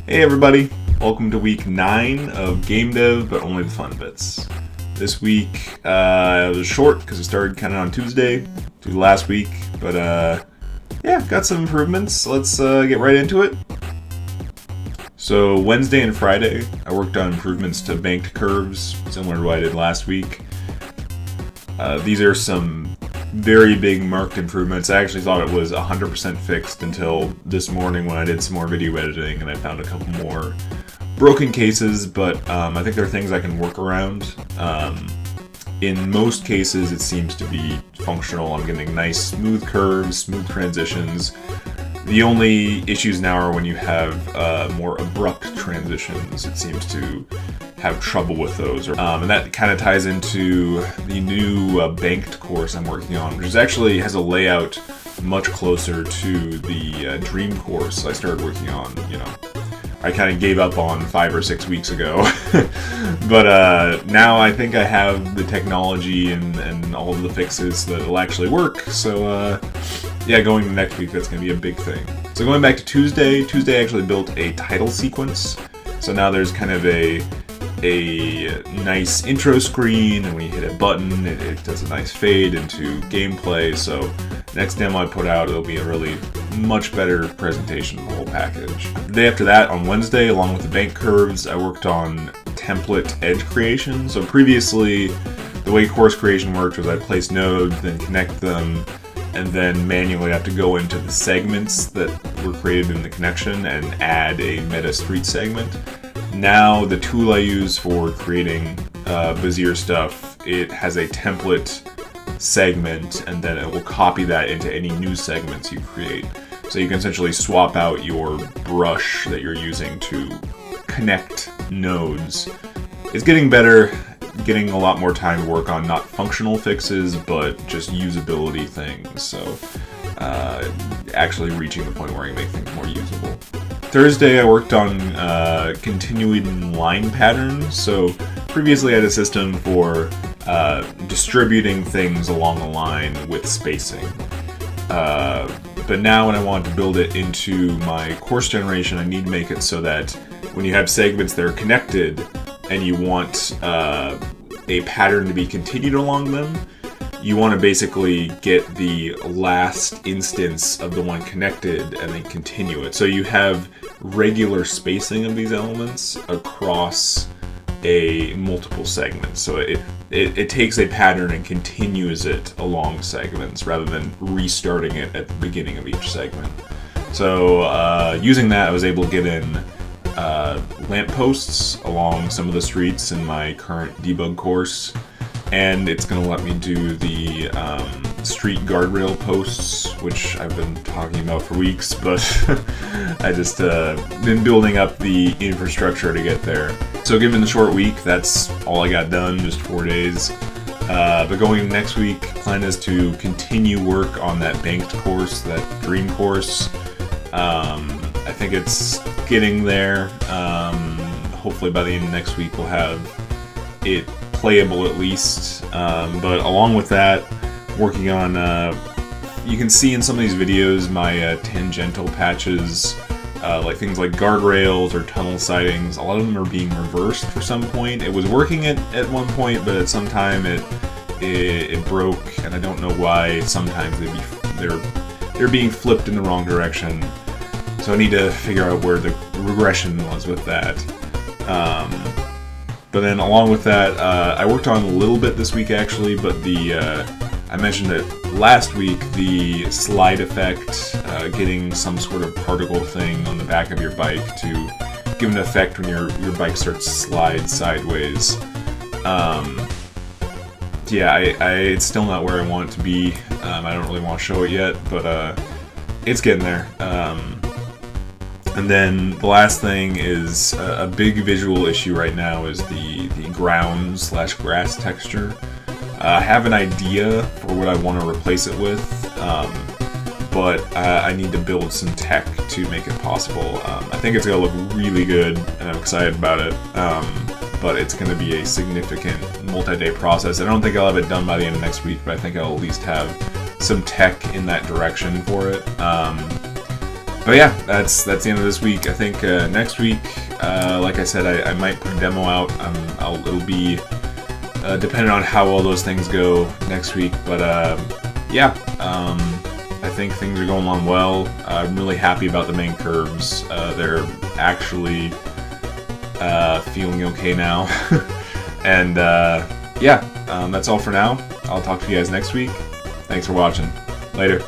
Hey everybody, welcome to week 9 of Gamedev, but only the fun bits. This week it was short because it started kind of on Tuesday to last week, but yeah, got some improvements. Let's get right into it. So Wednesday and Friday, I worked on improvements to banked curves, similar to what I did last week. These are some very big marked improvements. I actually thought it was 100% fixed until this morning when I did some more video editing and I found a couple more broken cases, but I think there are things I can work around. In most cases it seems to be functional. I'm getting nice smooth curves, smooth transitions. The only issues now are when you have more abrupt transitions. It seems to have trouble with those. And that kind of ties into the new banked course I'm working on, which actually has a layout much closer to the Dream course I started working on, I kind of gave up on 5 or 6 weeks ago. But now I think I have the technology and all of the fixes that will actually work. So yeah, going to next week, that's going to be a big thing. So going back to Tuesday actually built a title sequence. So now there's kind of a nice intro screen, and when you hit a button, it does a nice fade into gameplay. So next demo I put out, it'll be a really much better presentation of the whole package. The day after that, on Wednesday, along with the bank curves, I worked on template edge creation. So previously, the way course creation worked was I'd place nodes, then connect them, and then manually have to go into the segments that were created in the connection and add a meta street segment. Now the tool I use for creating Bezier stuff, it has a template segment, and then it will copy that into any new segments you create. So you can essentially swap out your brush that you're using to connect nodes. It's getting better, getting a lot more time to work on not functional fixes, but just usability things. So actually reaching the point where I can make things more usable. Thursday I worked on continuing line patterns. So previously I had a system for distributing things along a line with spacing. But now when I want to build it into my course generation, I need to make it so that when you have segments that are connected and you want a pattern to be continued along them, you want to basically get the last instance of the one connected and then continue it. So you have regular spacing of these elements across a multiple segments. So it takes a pattern and continues it along segments rather than restarting it at the beginning of each segment. So using that, I was able to get in lampposts along some of the streets in my current debug course. And it's going to let me do the street guardrail posts, which I've been talking about for weeks, but I just been building up the infrastructure to get there. So given the short week, that's all I got done, just 4 days. But going into next week, plan is to continue work on that banked course, that Dream course. I think it's getting there. Hopefully by the end of next week we'll have it playable at least, but along with that, working on you can see in some of these videos my tangential patches, like things like guardrails or tunnel sidings. A lot of them are being reversed for some point. It was working at one point, but at some time it broke, and I don't know why. Sometimes they're being flipped in the wrong direction, so I need to figure out where the regression was with that. But then along with that, I worked on a little bit this week actually, but I mentioned it last week, the slide effect, getting some sort of particle thing on the back of your bike to give an effect when your bike starts to slide sideways. Yeah, it's still not where I want it to be. I don't really want to show it yet, but it's getting there. And then the last thing is a big visual issue right now is the ground/grass texture. I have an idea for what I want to replace it with, but I need to build some tech to make it possible. I think it's going to look really good, and I'm excited about it, but it's going to be a significant multi-day process. I don't think I'll have it done by the end of next week, but I think I'll at least have some tech in that direction for it. But yeah, that's the end of this week. I think next week, like I said, I might put a demo out. It'll be depending on how all those things go next week. But yeah, I think things are going along well. I'm really happy about the main curves. They're actually feeling okay now. And yeah, that's all for now. I'll talk to you guys next week. Thanks for watching. Later.